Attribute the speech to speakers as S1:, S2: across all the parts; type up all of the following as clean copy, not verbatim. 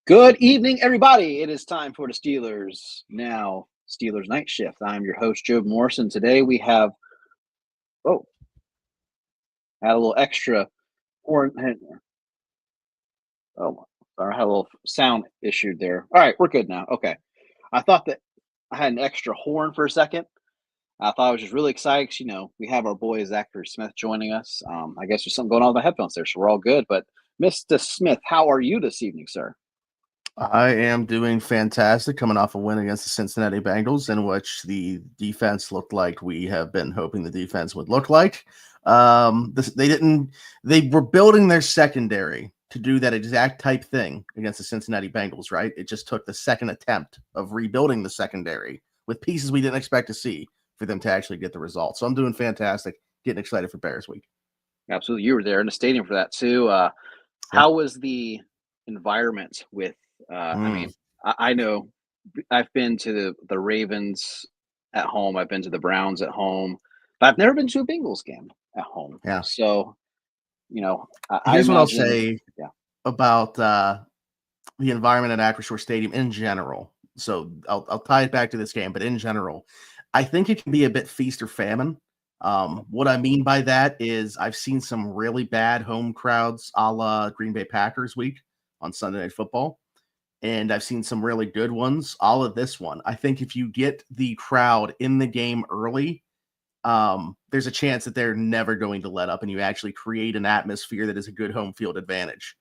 S1: Good evening, everybody. It is time for the Steelers Now Steelers Night Shift. I'm your host, Joe Morrison. Today we have, oh, had a little extra, or, oh, sorry, I had a little sound issue there. All right, we're good now. Okay. I thought that I had an extra horn for a second. I thought I was just really excited 'cause, we have our boy Zachary Smith joining us. I guess there's something going on with my headphones there, so we're all good. But Mr. Smith, how are you this evening, sir?
S2: I am doing fantastic, coming off a win against the Cincinnati Bengals, in which the defense looked like we have been hoping the defense would look like. They didn't. They were building their secondary to do that exact type thing against the Cincinnati Bengals. Right? It just took the second attempt of rebuilding the secondary with pieces we didn't expect to see for them to actually get the result. So I'm doing fantastic, getting excited for Bears week.
S1: Absolutely. You were there in the stadium for that too.
S2: Yeah.
S1: How was the environment with I
S2: Mm,
S1: mean, I know I've been to the Ravens at home, I've been to the Browns at home, but I've never been to a Bengals game at home.
S2: yeah.
S1: So, I
S2: Here's what I'll
S1: imagine.
S2: say
S1: Yeah.
S2: about the environment at Acrisure Stadium in general. So I'll tie it back to this game, but in general, I think it can be a bit feast or famine. What I mean by that is I've seen some really bad home crowds, a la Green Bay Packers week on Sunday Night Football, and I've seen some really good ones. All of this one, I think, if you get the crowd in the game early, there's a chance that they're never going to let up, and you actually create an atmosphere that is a good home field advantage.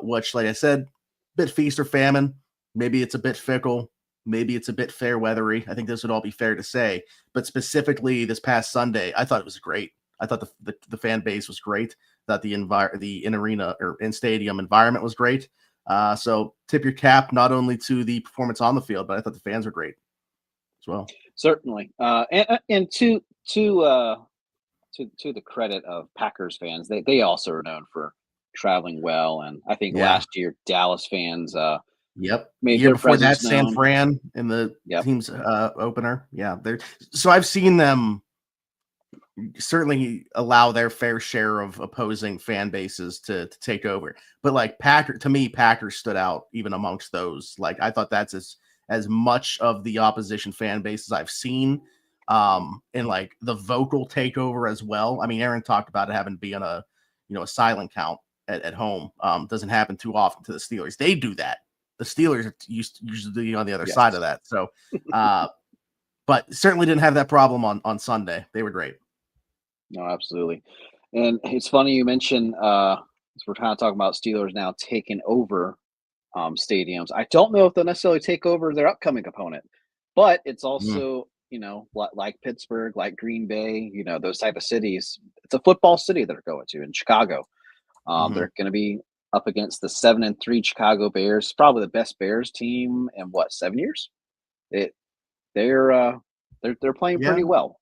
S2: Which, like I said, bit feast or famine. Maybe it's a bit fickle. Maybe it's a bit fair weathery. I think this would all be fair to say. But specifically this past Sunday, I thought it was great. I thought the fan base was great. I thought the in arena or in stadium environment was great. So tip your cap not only to the performance on the field, but I thought the fans were great as well.
S1: Certainly. And to the credit of Packers fans, they also are known for traveling well. And I think
S2: Yeah.
S1: last year Dallas fans
S2: Yep.
S1: made
S2: Year
S1: their
S2: before that,
S1: presence
S2: San
S1: known.
S2: Fran in the
S1: Yep.
S2: team's opener. Yeah. So I've seen them certainly allow their fair share of opposing fan bases to take over. But like Packers stood out even amongst those. Like I thought that's as much of the opposition fan base as I've seen. And like the vocal takeover as well. I mean, Aaron talked about it having to be on a silent count at home. Doesn't happen too often to the Steelers. They do that. The Steelers are usually on the other side
S1: Yes.
S2: of that. So but certainly didn't have that problem on Sunday. They were great.
S1: No, absolutely. And it's funny you mentioned, as we're kind of talking about Steelers now taking over stadiums. I don't know if they'll necessarily take over their upcoming opponent, but it's
S2: Mm,
S1: also, like Pittsburgh, like Green Bay, those type of cities. It's a football city that they're going to in Chicago.
S2: mhm.
S1: They're going to be up against the 7-3 Chicago Bears, probably the best Bears team in what, 7 years? It they're they're playing
S2: Yeah,
S1: pretty well.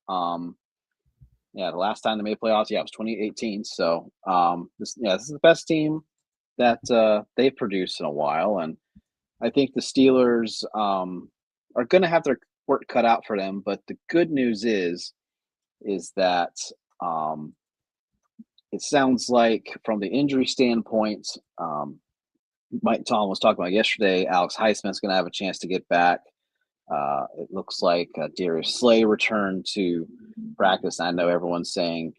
S1: Yeah, the last time they made playoffs, yeah, it was 2018. So, this is the best team that they've produced in a while, and I think the Steelers are going to have their work cut out for them. But the good news is that um, it sounds like, from the injury standpoint, Mike Tom was talking about yesterday, Alex Highsmith's going to have a chance to get back. It looks like Darius Slay returned to practice. I know everyone's saying,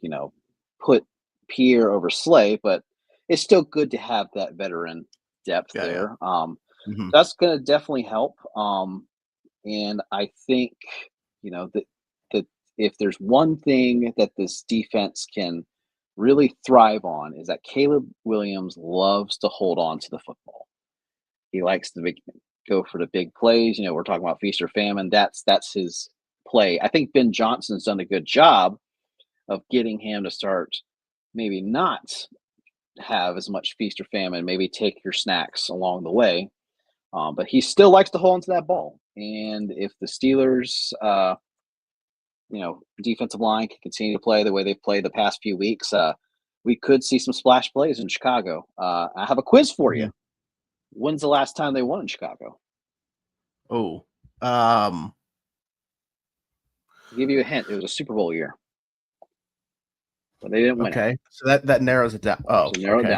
S1: put Pierre over Slay, but it's still good to have that veteran depth
S2: yeah, yeah.
S1: there.
S2: Mhm.
S1: That's going to definitely help. And I think, that if there's one thing that this defense can really thrive on, is that Caleb Williams loves to hold on to the football. He likes to go for the big plays. We're talking about feast or famine. That's his play. I think Ben Johnson's done a good job of getting him to start, maybe not have as much feast or famine, maybe take your snacks along the way. But he still likes to hold onto that ball. And if the Steelers, defensive line can continue to play the way they've played the past few weeks, we could see some splash plays in Chicago. I have a quiz for you.
S2: Mhm.
S1: When's the last time they won in Chicago?
S2: Oh, um,
S1: I'll give you a hint. It was a Super Bowl year, but they didn't win it.
S2: okay. So that narrows it down. Oh,
S1: So narrow it
S2: okay.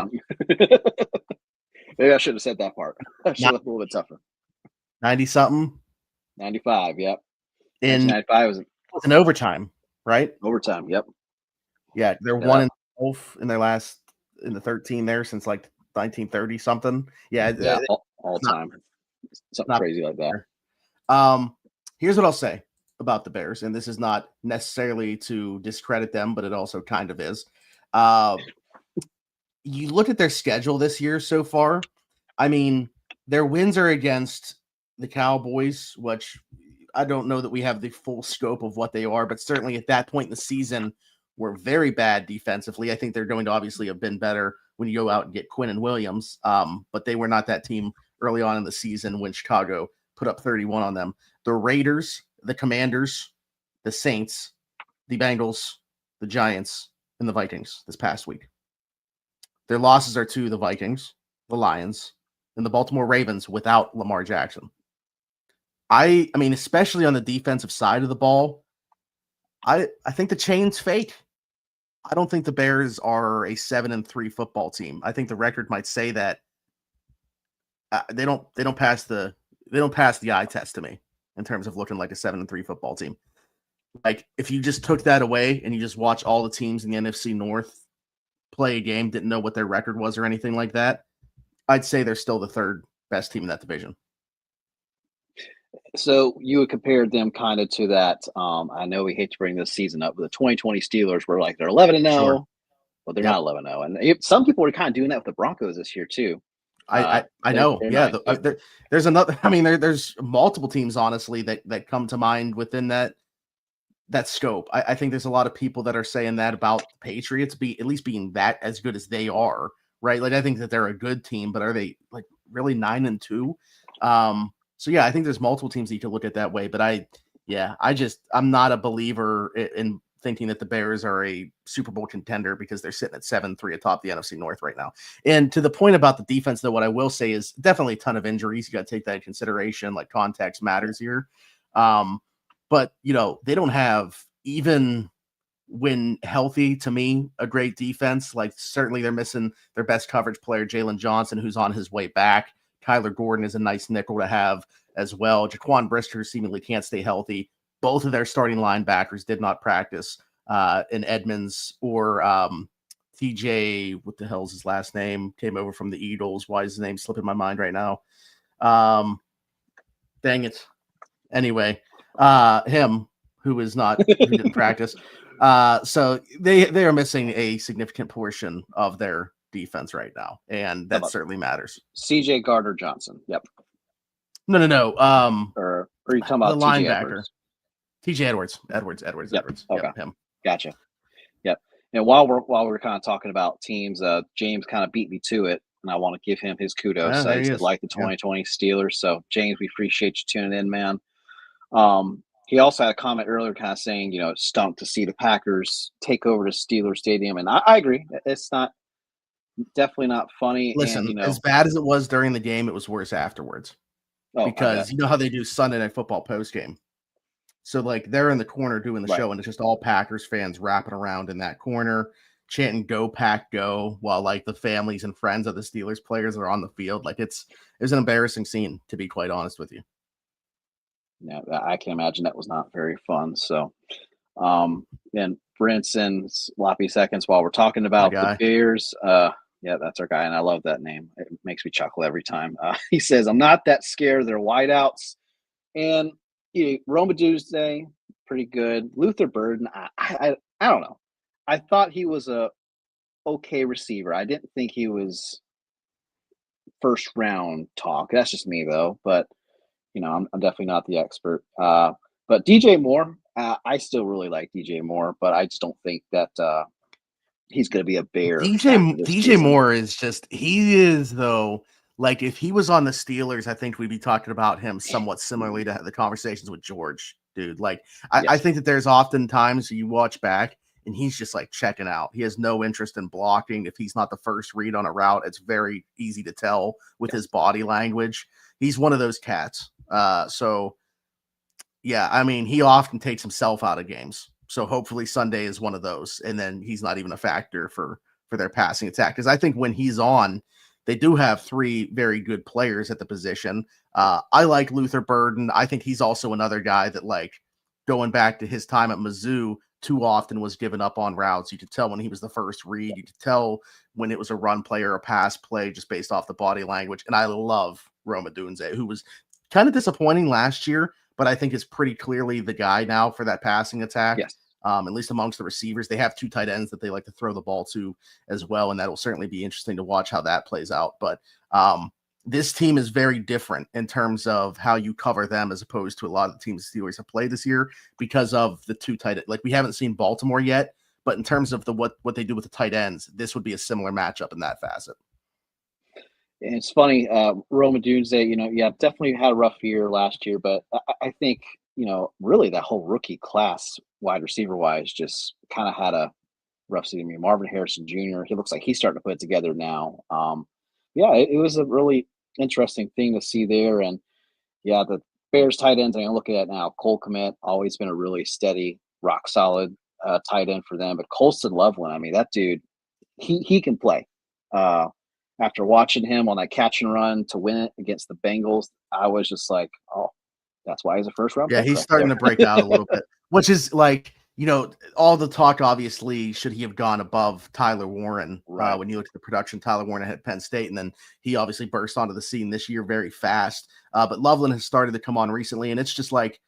S1: down. Maybe I should have said that part. I should have left a little bit tougher.
S2: 90 something
S1: 95. Yep.
S2: in
S1: 1995 was
S2: an overtime, right?
S1: overtime. Yep.
S2: Yeah, they're
S1: Yeah.
S2: 1-12 in the 13 there since like 1930 something. Yeah,
S1: Yeah. All
S2: not-
S1: time. Something
S2: not
S1: crazy like that.
S2: Here's what I'll say about the Bears, and this is not necessarily to discredit them, but it also kind of is. You look at their schedule this year so far. I mean, their wins are against the Cowboys, which I don't know that we have the full scope of what they are, but certainly at that point in the season, were very bad defensively. I think they're going to obviously have been better when you go out and get Quinn and Williams, but they were not that team early on in the season when Chicago put up 31 on them. The Raiders, the Commanders, the Saints, the Bengals, the Giants, and the Vikings this past week. Their losses are to the Vikings, the Lions, and the Baltimore Ravens without Lamar Jackson. I mean, especially on the defensive side of the ball, I think the chain's fake. I don't think the Bears are a 7-3 football team. I think the record might say that they don't pass the eye test to me in terms of looking like a 7-3 football team. Like if you just took that away and you just watch all the teams in the NFC North play a game, didn't know what their record was or anything like that, I'd say they're still the third best team in that division.
S1: So you would compare them kind of to that. I know we hate to bring this season up, but the 2020 Steelers were like they're 11-0,
S2: Sure.
S1: but they're not 11-0, and some people are kind of doing that with the Broncos this year too.
S2: I know. Yeah, there's another. I mean, there's multiple teams honestly that come to mind within that scope. I think there's a lot of people that are saying that about the Patriots at least being that as good as they are, right? Like I think that they're a good team, but are they like really 9-2? So yeah, I think there's multiple teams that you could look at that way, but I'm not a believer in thinking that the Bears are a Super Bowl contender because they're sitting at 7-3 atop the NFC North right now. And to the point about the defense, though, what I will say is definitely a ton of injuries. You got to take that in consideration. Like context matters here. But they don't have, even when healthy, to me, a great defense. Like certainly they're missing their best coverage player, Jalen Johnson, who's on his way back. Kyler Gordon is a nice nickel to have as well. Jaquan Brisker seemingly can't stay healthy. Both of their starting linebackers did not practice in Edmonds or TJ, what the hell's his last name? Came over from the Eagles. Why is his name slipping my mind right now? Dang it. Anyway, him who didn't practice. So they are missing a significant portion of their defense right now, and that certainly matters.
S1: CJ Gardner-Johnson. Yep.
S2: No.
S1: Or are you talking about
S2: the linebacker? TJ Edwards.
S1: Yep. Okay.
S2: Yep, him.
S1: Gotcha. Yep. And while we're kind of talking about teams, James kind of beat me to it, and I want to give him his kudos. He said like the 2020 Steelers. So James, we appreciate you tuning in, man. He also had a comment earlier kind of saying, it stunk to see the Packers take over the Steelers Stadium. And I agree. It's definitely not funny.
S2: Listen,
S1: and,
S2: as bad as it was during the game, it was worse afterwards. Because you know how they do Sunday Night Football post game. So like they're in the corner doing the show, and it's just all Packers fans wrapping around in that corner, chanting "Go Pack Go," while like the families and friends of the Steelers players are on the field. Like it was an embarrassing scene, to be quite honest with you.
S1: Yeah, I can imagine that was not very fun. So, and Brinson Sloppy Seconds, while we're talking about the Bears, yeah, that's our guy, and I love that name. It makes me chuckle every time. He says, "I'm not that scared. They're wideouts." And Roma Tuesday, pretty good. Luther Burden, I don't know. I thought he was a okay receiver. I didn't think he was first round talk. That's just me though. But I'm definitely not the expert. But DJ Moore, I still really like DJ Moore, but I just don't think that he's going to be a Bear.
S2: DJ Moore he is though. Like if he was on the Steelers, I think we'd be talking about him somewhat similarly to the conversations with George, dude. Like I think that there's often times you watch back and he's just like checking out. He has no interest in blocking. If he's not the first read on a route, it's very easy to tell with his body language. He's one of those cats. So yeah, I mean, he often takes himself out of games. So hopefully Sunday is one of those. And then he's not even a factor for their passing attack. Because I think when he's on, they do have three very good players at the position. I like Luther Burden. I think he's also another guy that, like, going back to his time at Mizzou, too often was given up on routes. You could tell when he was the first read. You could tell when it was a run play or a pass play just based off the body language. And I love Rome Odunze, who was kind of disappointing last year, but I think is pretty clearly the guy now for that passing attack.
S1: Yes.
S2: At least amongst the receivers. They have two tight ends that they like to throw the ball to as well, and that will certainly be interesting to watch how that plays out. But this team is very different in terms of how you cover them as opposed to a lot of the teams the Steelers have played this year because of the two tight ends. Like, we haven't seen Baltimore yet, but in terms of what they do with the tight ends, this would be a similar matchup in that facet.
S1: And it's funny, Rome Odunze, definitely had a rough year last year, but I think, really that whole rookie class, wide receiver wise, just kind of had a rough season. I mean, Marvin Harrison Jr., he looks like he's starting to put it together now. It was a really interesting thing to see there. And the Bears tight ends, I look at it now. Cole Kmet, always been a really steady, rock solid tight end for them. But Colston Loveland, that dude, he can play. After watching him on that catch and run to win it against the Bengals, I was just like, oh, that's why he's a first round pick.
S2: Yeah, he's starting to break out a little bit, which is like, all the talk, obviously, should he have gone above Tyler Warren?
S1: Right.
S2: When you look at the production, Tyler Warren had Penn State, and then he obviously burst onto the scene this year very fast. But Loveland has started to come on recently, and it's just like,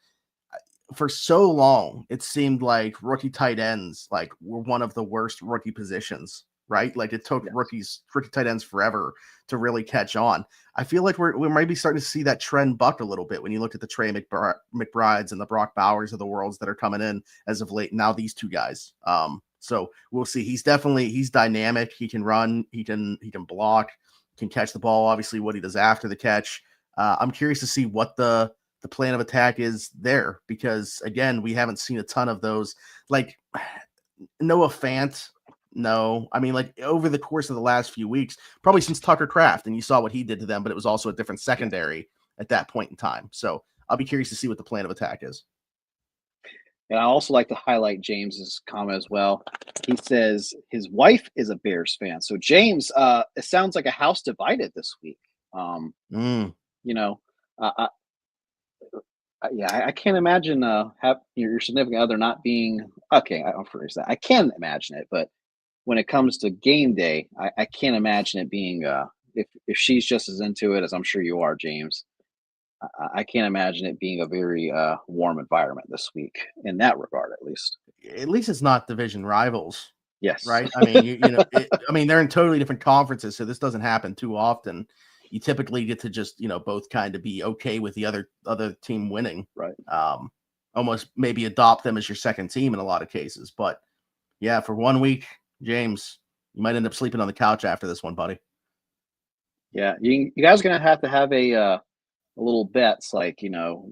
S2: for so long, it seemed like rookie tight ends were one of the worst rookie positions, right? Like, it took rookie tight ends forever to really catch on. I feel like we might be starting to see that trend buck a little bit when you look at the Trey McBrides and the Brock Bowers of the worlds that are coming in as of late. Now these two guys. So we'll see. He's dynamic. He can run. He can block. Can catch the ball. Obviously, what he does after the catch. I'm curious to see what the plan of attack is there, because again, we haven't seen a ton of those. Like Noah Fant. No, over the course of the last few weeks, probably since Tucker Kraft, and you saw what he did to them, but it was also a different secondary at that point in time. So I'll be curious to see what the plan of attack is.
S1: And I also like to highlight James's comment as well. He says his wife is a Bears fan. So James, it sounds like a house divided this week. I can't imagine have your significant other not being okay. I don't forget that. I can imagine it, but when it comes to game day, I can't imagine it being if she's just as into it as I'm sure you are, James. I can't imagine it being a very warm environment this week in that regard, at least.
S2: At least it's not division rivals.
S1: Yes.
S2: Right. They're in totally different conferences, so this doesn't happen too often. You typically get to just, both kind of be okay with the other team winning.
S1: Right.
S2: Almost maybe adopt them as your second team in a lot of cases. But yeah, for 1 week, James, you might end up sleeping on the couch after this one, buddy.
S1: Yeah, you guys are gonna have to have a little bets, like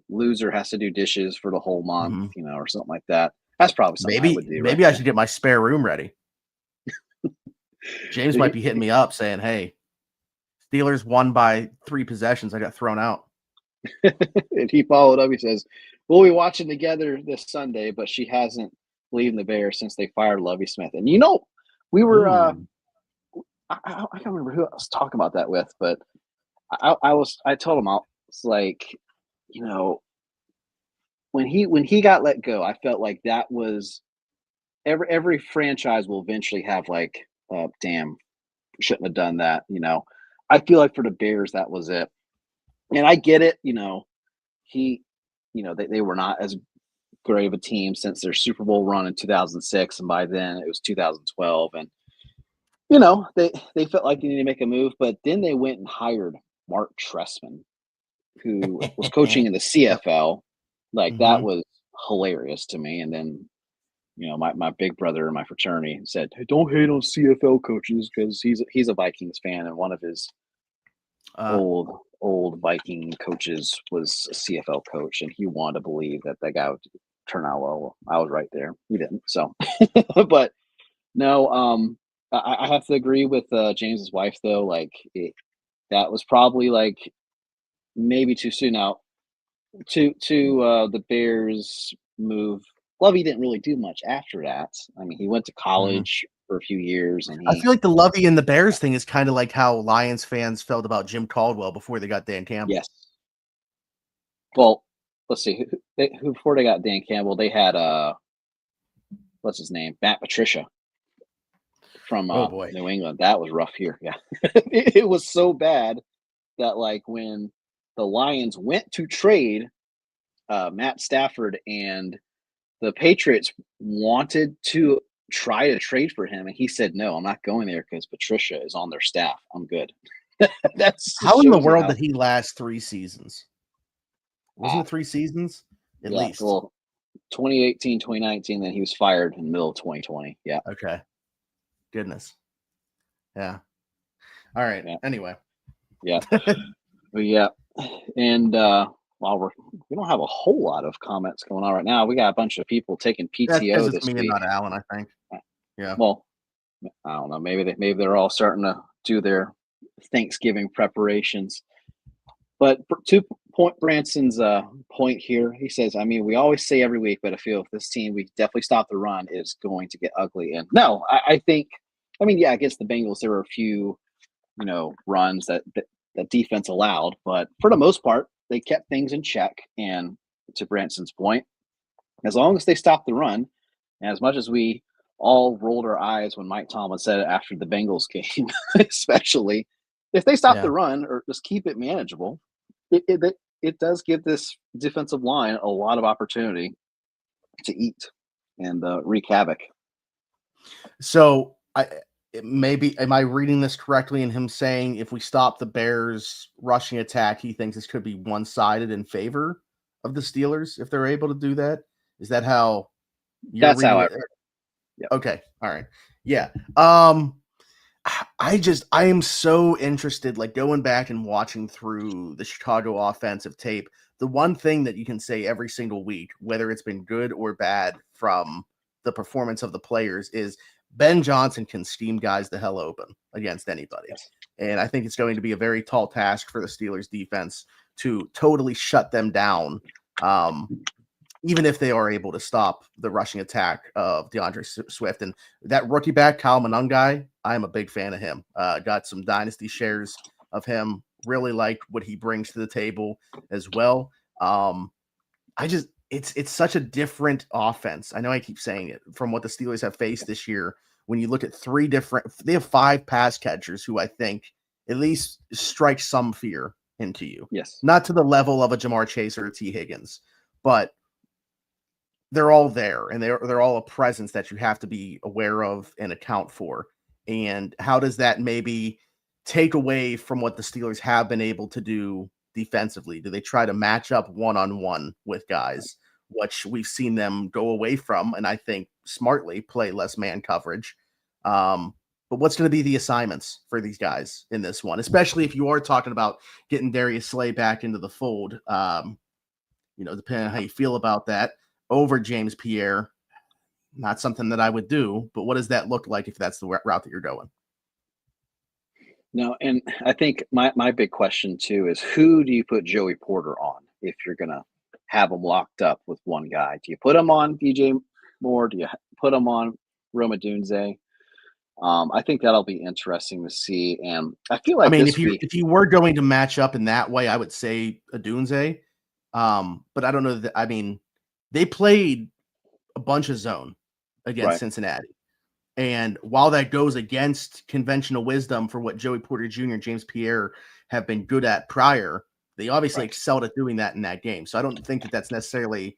S1: loser has to do dishes for the whole month, or something like that. That's probably something I would do.
S2: Maybe I should get my spare room ready. James might be hitting me up saying, "Hey, Steelers won by 3 possessions. I got thrown out."
S1: And he followed up. He says, "We'll be watching together this Sunday, but she hasn't leaving the Bears since they fired Lovie Smith." And we were I can't remember who I was talking about that with, but I told him, it's like, when he got let go, I felt like that was every franchise will eventually have like, damn, shouldn't have done that. I feel like for the Bears that was it, and I get it. They were not as great of a team since their Super Bowl run in 2006, and by then it was 2012, and they felt like they needed to make a move, but then they went and hired Mark Trestman, who was coaching in the CFL. Like that was hilarious to me. And then, my big brother in my fraternity said, "Hey, don't hate on CFL coaches," because he's a Vikings fan, and one of his old Viking coaches was a CFL coach, and he wanted to believe that guy would turn out well. I was right there. He didn't. So, but no, I have to agree with James's wife though. Like that was probably like maybe too soon. Now to the Bears move. Lovey didn't really do much after that. He went to college for a few years, and
S2: I
S1: he
S2: feel like the Lovey and the Bears thing is kind of like how Lions fans felt about Jim Caldwell before they got Dan Campbell.
S1: yes. Well, let's see who before they got Dan Campbell, they had what's his name, Matt Patricia from
S2: Oh boy.
S1: New England. That was rough here. Yeah, it was so bad that like when the Lions went to trade Matt Stafford and the Patriots wanted to try to trade for him, and he said, "No, I'm not going there because Patricia is on their staff. I'm good." That's just
S2: How in the
S1: shows you
S2: world
S1: how.
S2: did he last 3 seasons? Wasn't
S1: Uh,
S2: it 3 seasons? At
S1: yeah,
S2: least.
S1: well, 2018, 2019, then he was fired in the middle of 2020. Yeah,
S2: Okay. Goodness. Yeah. All right.
S1: yeah,
S2: Anyway.
S1: yeah, but yeah, and while we don't have a whole lot of comments going on right now, we got a bunch of people taking
S2: That's because
S1: PTO
S2: it's
S1: this
S2: me and
S1: week.
S2: not Alan, I think. Yeah.
S1: Well, I don't know. Maybe they're all starting to do their Thanksgiving preparations. But to point Branson's point here, he says, I mean, we always say every week, but I feel if this team, we definitely stop the run, is going to get ugly. And no, I think, I mean, yeah, against the Bengals, there were a few, runs that defense allowed, but for the most part, they kept things in check. And to Branson's point, as long as they stop the run, and as much as we all rolled our eyes when Mike Tomlin said it after the Bengals game, especially if they stop
S2: Yeah.
S1: the run or just keep it manageable, it does give this defensive line a lot of opportunity to eat and wreak havoc.
S2: So maybe am I reading this correctly in him saying if we stop the Bears rushing attack, he thinks this could be one-sided in favor of the Steelers if they're able to do that? Is that how you're
S1: That's how
S2: reading
S1: I.
S2: it?
S1: Yep.
S2: Okay. All right. Yeah. I am so interested, like going back and watching through the Chicago offensive tape. The one thing that you can say every single week, whether it's been good or bad from the performance of the players, is Ben Johnson can scheme guys the hell open against anybody.
S1: Yes.
S2: And I think it's going to be a very tall task for the Steelers defense to totally shut them down. Even if they are able to stop the rushing attack of DeAndre Swift. And that rookie back, Kyle Monangai, I am a big fan of him. Got some dynasty shares of him. Really like what he brings to the table as well. It's such a different offense. I know I keep saying it from what the Steelers have faced this year. When you look at they have 5 pass catchers who I think at least strike some fear into you.
S1: Yes.
S2: Not to the level of a Jamar Chase or a T. Higgins, but they're all there and they're all a presence that you have to be aware of and account for. And how does that maybe take away from what the Steelers have been able to do defensively? Do they try to match up one-on-one with guys, which we've seen them go away from, and I think smartly play less man coverage? But what's going to be the assignments for these guys in this one, especially if you are talking about getting Darius Slay back into the fold? Depending on how you feel about that, over James Pierre, not something that I would do, but what does that look like if that's the route that you're going?
S1: No, and I think my big question too is who do you put Joey Porter on if you're gonna have him locked up with one guy? Do you put him on DJ Moore? Do you put him on Roma Dunze? I think that'll be interesting to see, and I feel
S2: I
S1: like
S2: mean,
S1: this week,
S2: if you were going to match up in that way, I would say Adunze. But I don't know that. I mean, they played a bunch of zone against
S1: right,
S2: Cincinnati. And while that goes against conventional wisdom for what Joey Porter Jr. and James Pierre have been good at prior, they obviously
S1: right,
S2: excelled at doing that in that game. So I don't think that that's necessarily,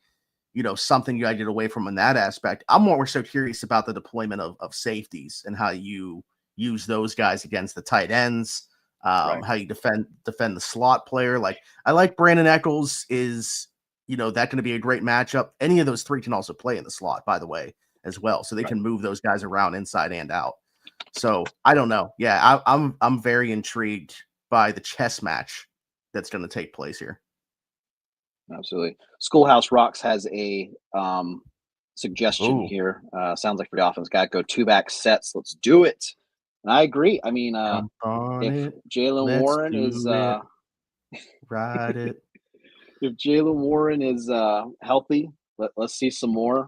S2: something you got to get away from in that aspect. I'm more so curious about the deployment of safeties and how you use those guys against the tight ends,
S1: right,
S2: how you defend the slot player. Like I like Brandon Eccles is, that going to be a great matchup. Any of those 3 can also play in the slot, by the way, as well. So they
S1: right.
S2: can move those guys around inside and out. So I don't know. Yeah, I'm very intrigued by the chess match that's going to take place here.
S1: Absolutely. Schoolhouse Rocks has a suggestion
S2: Oh,
S1: here. Sounds like for the offense, got to go 2-back sets. Let's do it. And I agree. I mean,
S2: jump on
S1: if
S2: it.
S1: Jalen
S2: Let's
S1: Warren is
S2: do it. Ride it.
S1: if Jalen Warren is healthy, let's see some more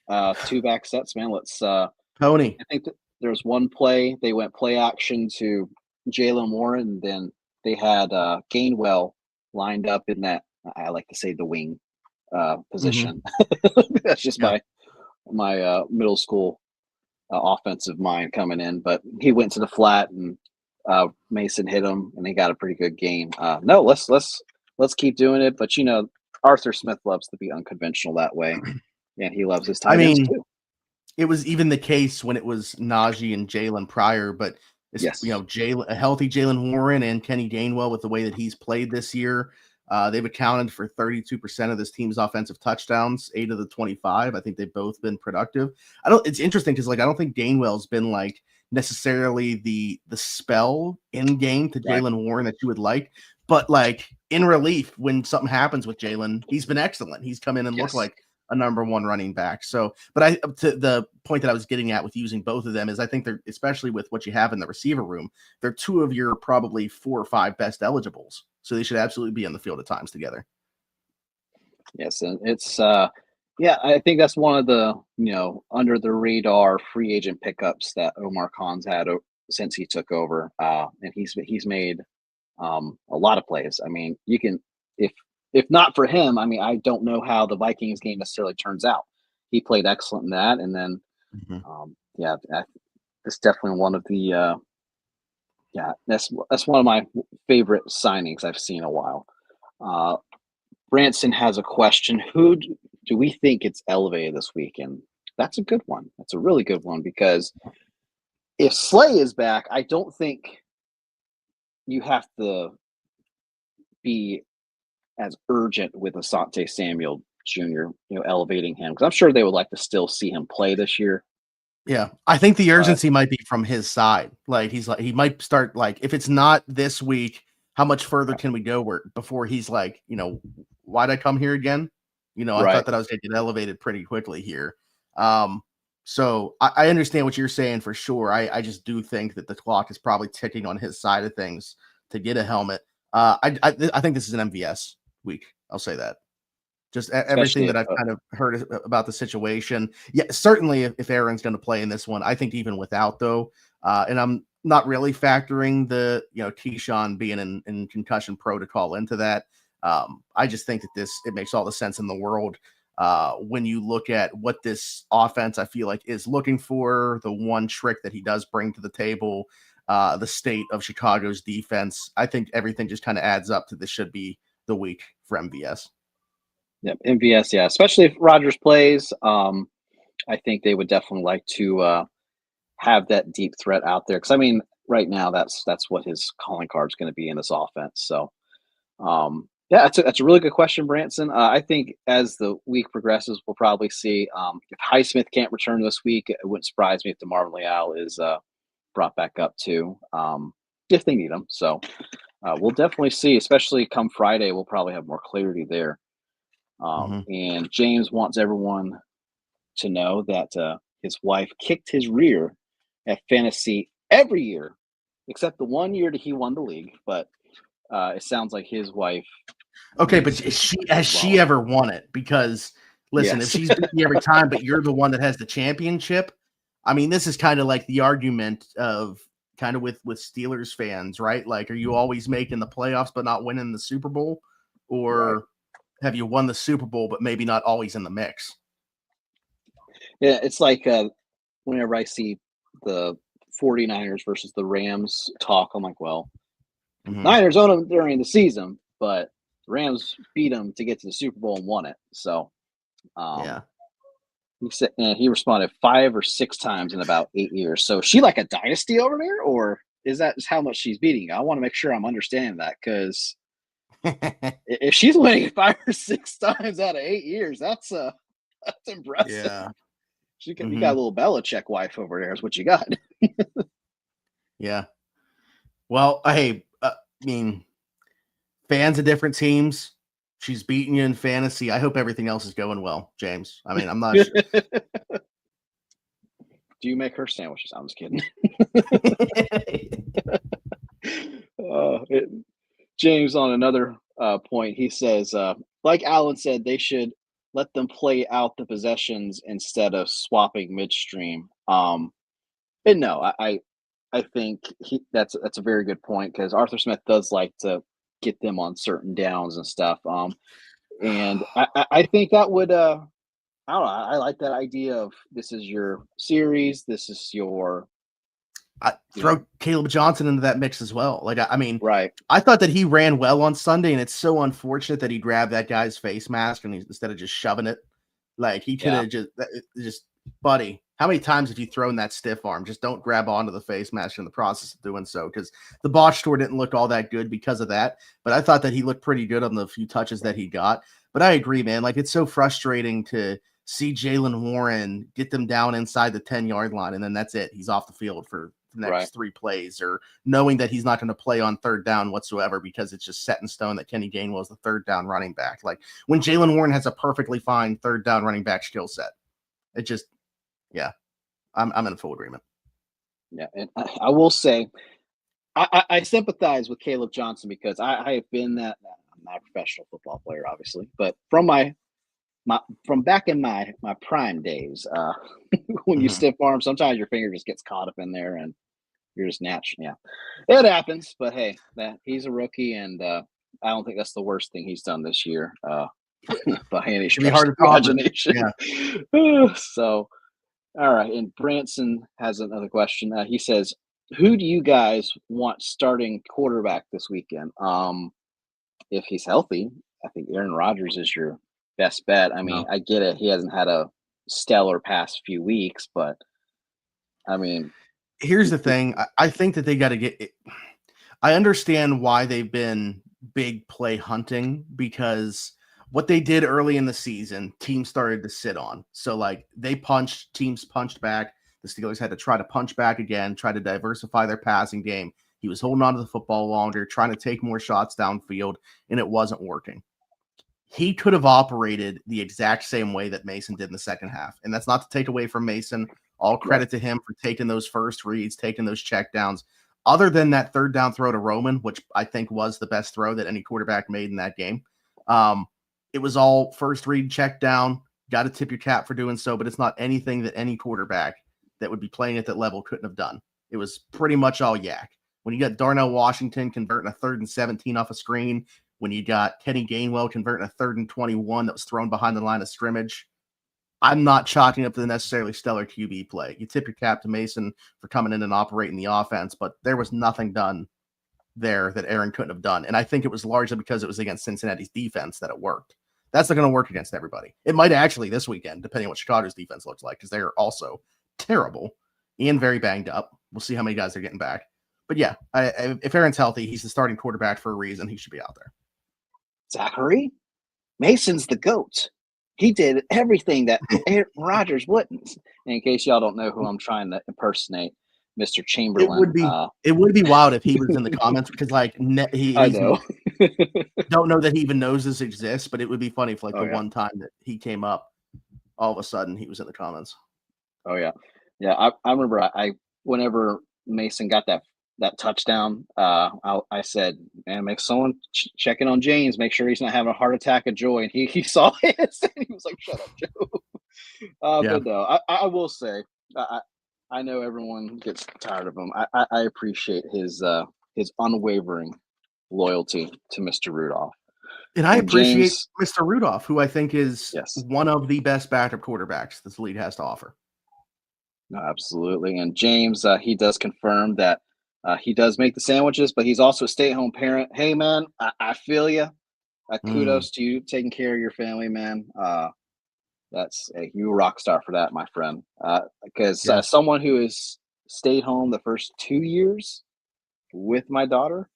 S1: 2-back sets, man. Let's.
S2: Tony,
S1: I think that there was one play they went play action to Jalen Warren, and then they had Gainwell lined up in that. I like to say the wing
S2: Mhm.
S1: position. That's just
S2: Yeah.
S1: my middle school offensive mind coming in, but he went to the flat and Mason hit him, and he got a pretty good game. No, let's keep doing it. But Arthur Smith loves to be unconventional that way, and he loves his
S2: I
S1: tight ends
S2: mean,
S1: too.
S2: it was even the case when it was Najee and Jalen prior, but it's
S1: Yes,
S2: Jalen, a healthy Jalen Warren and Kenny Gainwell with the way that he's played this year. They've accounted for 32% of this team's offensive touchdowns, 8 of the 25. I think they've both been productive. It's interesting because I don't think Gainwell's been like necessarily the spell in game to
S1: right.
S2: Jalen Warren that you would like, but like in relief when something happens with Jalen, he's been excellent. He's come in and looked
S1: Yes,
S2: like a number one running back. So, but to the point that I was getting at with using both of them is I think they're, especially with what you have in the receiver room, they're two of your probably 4 or 5 best eligibles. So they should absolutely be on the field at times together.
S1: yes, and it's yeah. I think that's one of the under the radar free agent pickups that Omar Khan's had since he took over, and he's made a lot of plays. I mean, you can if if not for him, I mean, I don't know how the Vikings game necessarily turns out. He played excellent in that, and then
S2: Mhm.
S1: yeah, it's definitely one of the yeah, that's one of my favorite signings I've seen in a while. Uh, Branson has a question: do we think it's elevated this weekend? That's a good one. That's a really good one because if Slay is back, I don't think you have to be as urgent with Asante Samuel Jr., elevating him because I'm sure they would like to still see him play this year.
S2: Yeah, I think the
S1: But
S2: urgency might be from his side. Like he's like he might start like if it's not this week, how much further can we go where before he's like, why'd I come here again? I thought
S1: right,
S2: that I was going to get elevated pretty quickly here. Um, so I understand what you're saying for sure. I just do think that the clock is probably ticking on his side of things to get a helmet. I think this is an MVS week. I'll say that. Just everything
S1: especially
S2: that
S1: if
S2: I've kind of heard about the situation. Yeah, certainly if Aaron's going to play in this one, I think even without though, and I'm not really factoring the Keyshawn being in concussion protocol into that. I just think that it makes all the sense in the world when you look at what this offense I feel like is looking for. The one trick that he does bring to the table, the state of Chicago's defense. I think everything just kind of adds up to this should be the week for MVS.
S1: yeah, MVS, yeah, especially if Rogers plays, I think they would definitely like to have that deep threat out there because I mean, right now that's what his calling card is going to be in this offense. So yeah, that's a really good question, Branson. I think as the week progresses, we'll probably see if Highsmith can't return this week. It wouldn't surprise me if DeMarvin Leal is brought back up too, if they need him. So we'll definitely see, especially come Friday. We'll probably have more clarity there.
S2: Mhm.
S1: And James wants everyone to know that his wife kicked his rear at fantasy every year, except the one year that he won the league. But it sounds like his wife
S2: Okay, but
S1: beats his
S2: has
S1: as
S2: she
S1: well.
S2: ever won it? Because listen, if
S1: Yes.
S2: she's beating you every time, but you're the one that has the championship, I mean, this is kind of like the argument of kind of with Steelers fans, right? Like, are you always making the playoffs but not winning the Super Bowl,
S1: Right.
S2: or have you won the Super Bowl but maybe not always in the mix?
S1: Yeah, it's like whenever I see the 49ers versus the Rams talk, I'm like, well,
S2: Hmm.
S1: Niners own them during the season, but the Rams beat them to get to the Super Bowl and won it. So um,
S2: Yeah.
S1: he said, and he responded 5 or 6 times in about 8 years. So is she like a dynasty over there, or is that just how much she's beating you? I want to make sure I'm understanding that because if she's winning 5 or 6 times out of 8 years, that's impressive.
S2: Yeah.
S1: You got
S2: Hmm.
S1: a little Belichick wife over there. Is what you got.
S2: Yeah. Well, hey, I mean, fans of different teams. She's beating you in fantasy. I hope everything else is going well, James. I mean, I'm not sure.
S1: Do you make her sandwiches? I'm just kidding. It, James, on another point, he says, like Alan said, they should let them play out the possessions instead of swapping midstream. And no, I think that's a very good point because Arthur Smith does like to get them on certain downs and stuff. And I think that would I don't know. I like that idea of this is your series. This is your,
S2: I
S1: you know,
S2: throw Caleb Johnson into that mix as well. Like, I mean,
S1: right.
S2: I thought that he ran well on Sunday, and it's so unfortunate that he grabbed that guy's face mask and instead of just shoving it. Like, he could
S1: Yeah.
S2: have just, buddy, how many times have you thrown that stiff arm? Just don't grab onto the face mask in the process of doing so, because the botch score didn't look all that good because of that. But I thought that he looked pretty good on the few touches that he got. But I agree, man. Like, it's so frustrating to see Jalen Warren get them down inside the 10-yard line, and then that's it. He's off the field for the
S1: Right.
S2: next 3 plays, or knowing that he's not going to play on third down whatsoever because it's just set in stone that Kenny Gainwell is the third down running back. Like, when Jalen Warren has a perfectly fine third down running back skill set, it just, yeah, I'm in full agreement.
S1: Yeah. And I will say, I sympathize with Caleb Johnson because I have been that. I'm not a professional football player, obviously, but from my from back in my prime days, when you
S2: Mhm.
S1: stiff arm, sometimes your finger just gets caught up in there, and you're just natural. Yeah, it happens. But hey, that he's a rookie, and I don't think that's the worst thing he's done this year, by any
S2: It'd be
S1: stretch
S2: hard
S1: of
S2: to
S1: the
S2: top it.
S1: imagination.
S2: Yeah.
S1: So, all right. And Branson has another question. He says, "Who do you guys want starting quarterback this weekend? If he's healthy, I think Aaron Rodgers is your best bet. I mean,
S2: No.
S1: I get it; he hasn't had a stellar past few weeks, but I mean,
S2: Here's the thing. I think that they got to get it. I understand why they've been big play hunting, because what they did early in the season, teams started to sit on. So, like, teams punched back. The Steelers had to try to punch back again, try to diversify their passing game. He was holding on to the football longer, trying to take more shots downfield, and it wasn't working. He could have operated the exact same way that Mason did in the second half. And that's not to take away from Mason. All
S1: right,
S2: credit to him for taking those first reads, taking those checkdowns. Other than that third down throw to Roman, which I think was the best throw that any quarterback made in that game, it was all first read, check down. Got to tip your cap for doing so, but it's not anything that any quarterback that would be playing at that level couldn't have done. It was pretty much all yak. When you got Darnell Washington converting a 3rd and 17 off a screen, when you got Kenny Gainwell converting a 3rd and 21 that was thrown behind the line of scrimmage, I'm not chalking up to the necessarily stellar QB play. You tip your cap to Mason for coming in and operating the offense, but there was nothing done there that Aaron couldn't have done. And I think it was largely because it was against Cincinnati's defense that it worked. That's not going to work against everybody. It might actually this weekend, depending on what Chicago's defense looks like, because they're also terrible and very banged up. We'll see how many guys they're getting back. But yeah, if Aaron's healthy, he's the starting quarterback for a reason. He should be out there.
S1: Zachary Mason's the goat. He did everything that Aaron Rodgers wouldn't. And in case y'all don't know who I'm trying to impersonate, Mr.
S2: It
S1: Chamberlain.
S2: would be it would be wild if he was in the comments, because like
S1: I
S2: he's
S1: know.
S2: don't know that he even knows this exists, but it would be funny if like
S1: Oh
S2: the
S1: yeah.
S2: one time that he came up, all of a sudden he was in the comments.
S1: Oh yeah. Yeah. I remember I whenever Mason got that touchdown, I said, man, make someone check in on James, make sure he's not having a heart attack of joy. And he saw it and he was like, shut up, Joe.
S2: Yeah.
S1: But no, I will say, I know everyone gets tired of him. I appreciate his unwavering loyalty to Mr. Rudolph.
S2: And I
S1: And
S2: appreciate
S1: James,
S2: Mr. Rudolph, who I think is
S1: yes,
S2: one of the best backup quarterbacks this league has to offer.
S1: no, absolutely. And James, he does confirm that he does make the sandwiches, but he's also a stay-at-home parent. Hey, man, I feel you.
S2: Mm,
S1: Kudos to you taking care of your family, man. That's you rock star for that, my friend. Because
S2: yeah.
S1: someone who has stayed home the first 2 years with my daughter,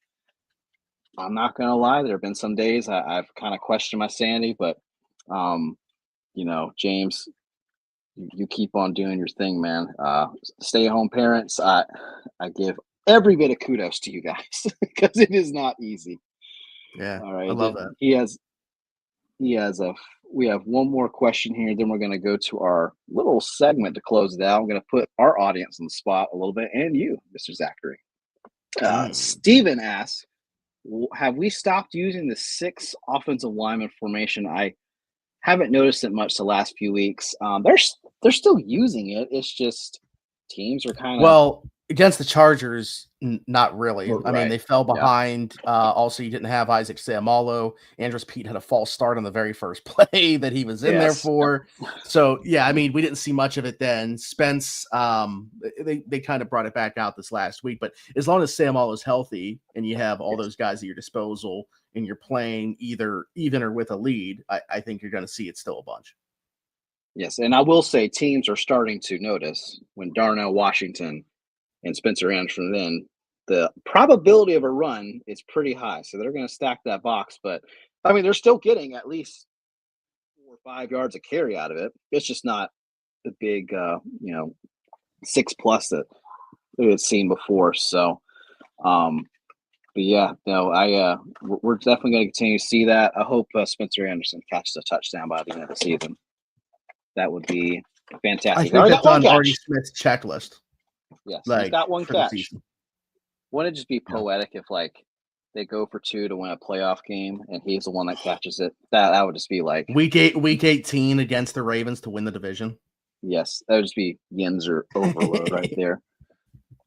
S1: I'm not gonna lie. There have been some days I've kind of questioned my sanity, but um, James, you keep on doing your thing, man. Stay at home parents, I give every bit of kudos to you guys because it is not easy.
S2: Yeah.
S1: All
S2: I
S1: right,
S2: love that.
S1: he has a we have one more question here, then we're going to go to our little segment to close it out. I'm going to put our audience on the spot a little bit, and you, Mr. Zachary.
S2: Mm.
S1: Steven asks, have we stopped using the 6 offensive lineman formation? I haven't noticed it much the last few weeks. They're still using it. It's just teams are kind of
S2: Well, against the Chargers, not really. I mean,
S1: right.
S2: they fell
S1: Yeah.
S2: behind. Also, you didn't have Isaac Seumalo. Andres Pete had a false start on the very first play that he was in there
S1: Yes.
S2: for. So, yeah, I mean, we didn't see much of it then. Spence, they kind of brought it back out this last week. But as long as Seumalo is healthy and you have all those guys at your disposal and you're playing either even or with a lead, I think you're going to see it still a bunch.
S1: Yes, and I will say teams are starting to notice when Darnell Washington and Spencer Anderson in, the probability of a run is pretty high. So they're going to stack that box. But I mean, they're still getting at least 4 or 5 yards of carry out of it. It's just not the big, 6+ that we had seen before. So, but yeah, no, we're definitely going to continue to see that. I hope Spencer Anderson catches a touchdown by the end of the season. That would be fantastic.
S2: I think that's on Artie Smith's checklist.
S1: Yes, he's got one
S2: for the
S1: catch.
S2: season.
S1: Wouldn't it just be poetic if like they go for 2 to win a playoff game and he's the one that catches it? That would just be like
S2: week 18 against the Ravens to win the division.
S1: Yes, that would just be Yinzer overload right there.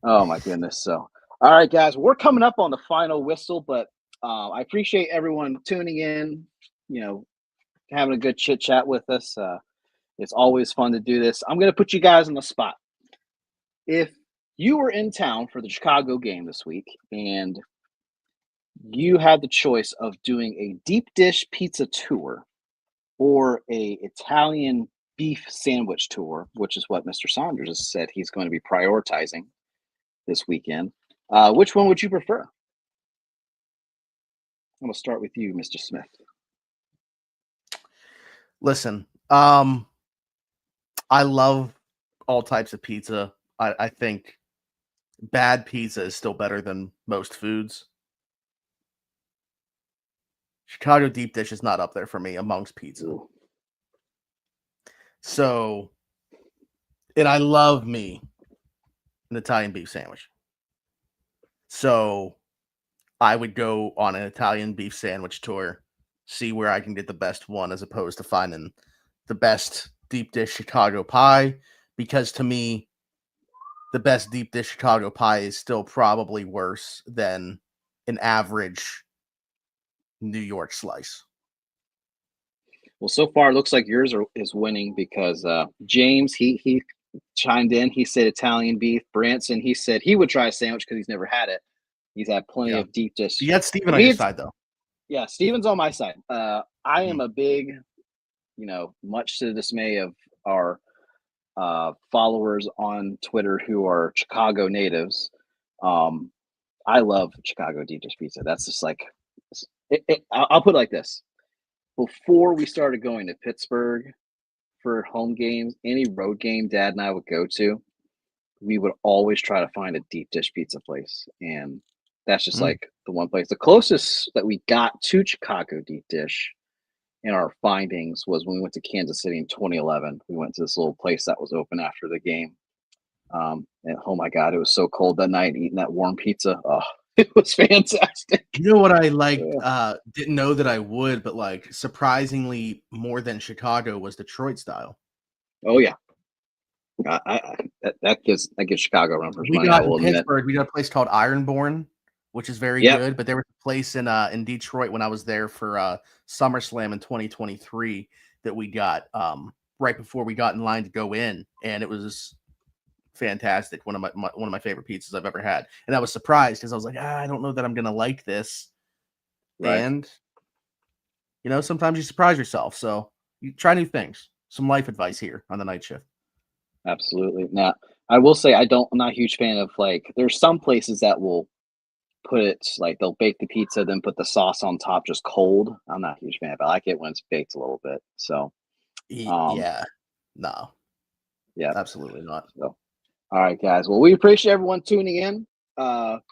S1: Oh my goodness. So all right, guys, we're coming up on the final whistle, but I appreciate everyone tuning in, having a good chit chat with us. It's always fun to do this. I'm going to put you guys on the spot. If you were in town for the Chicago game this week and you had the choice of doing a deep dish pizza tour or a Italian beef sandwich tour, which is what Mr. Saunders has said he's going to be prioritizing this weekend, which one would you prefer? I'm going to start with you, Mr. Smith.
S2: Listen, I love all types of pizza. I think bad pizza is still better than most foods. Chicago deep dish is not up there for me amongst pizza.
S1: Ooh.
S2: So, and I love me an Italian beef sandwich. So I would go on an Italian beef sandwich tour, see where I can get the best one as opposed to finding the best deep dish Chicago pie, because to me, the best deep dish Chicago pie is still probably worse than an average New York slice.
S1: Well, so far it looks like yours is winning because James, he chimed in. He said Italian beef. Branson, he said he would try a sandwich because he's never had it. He's had plenty of deep dish.
S2: You got Steven on your side, though.
S1: Yeah, Steven's on my side. I am a big, much to the dismay of our followers on Twitter who are Chicago natives. I love Chicago deep dish pizza. That's just like, I'll put it like this. Before we started going to Pittsburgh for home games, any road game Dad and I would go to, we would always try to find a deep dish pizza place. And that's just like the one place. The closest that we got to Chicago deep dish in our findings was when we went to Kansas City in 2011. We went to this little place that was open after the game. And oh my God, it was so cold that night eating that warm pizza. Oh, it was fantastic.
S2: You know what I liked? Didn't know that I would, but like surprisingly more than Chicago was Detroit style.
S1: Oh yeah, that gives Chicago a run for money.
S2: We got in Pittsburgh. We got a place called Ironborn, which is very good. But there was a place in Detroit when I was there for SummerSlam in 2023 that we got right before we got in line to go in, and it was fantastic. One of my favorite pizzas I've ever had, and I was surprised because I was like, I don't know that I'm gonna like this. Right. And sometimes you surprise yourself. So you try new things. Some life advice here on the night shift.
S1: Absolutely. Now, I will say I'm not a huge fan of there's some places that will put it like they'll bake the pizza, then put the sauce on top just cold. I'm not a huge fan of it. I like it when it's baked a little bit. So
S2: no.
S1: Yeah.
S2: Absolutely not.
S1: So all right, guys. Well, we appreciate everyone tuning in.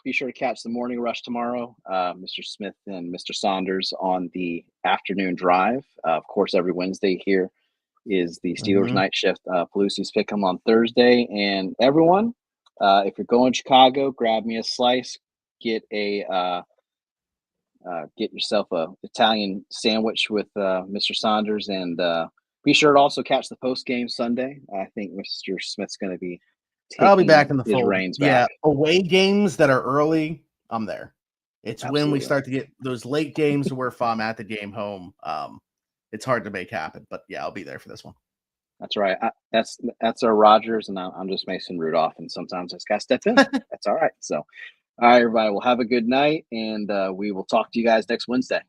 S1: Be sure to catch the morning rush tomorrow. Mr. Smith and Mr. Saunders on the afternoon drive. Of course, every Wednesday here is the Steelers night shift. Pelusi's pick 'em on Thursday. And everyone, if you're going to Chicago, grab me a slice. Get yourself a Italian sandwich with Mr. Saunders, and be sure to also catch the post game Sunday. I think Mr. Smith's going to be
S2: I'll be back
S1: taking
S2: in the
S1: his
S2: fold.
S1: reins
S2: Yeah,
S1: back.
S2: away games that are early, I'm there. It's when we
S1: Absolutely.
S2: start to get those late games where if I'm at the game home, it's hard to make happen. But yeah, I'll be there for this one.
S1: That's right. That's our Rogers, and I'm just Mason Rudolph, and sometimes I just got to step in. That's all right. So, all right, everybody. Well, have a good night, and we will talk to you guys next Wednesday.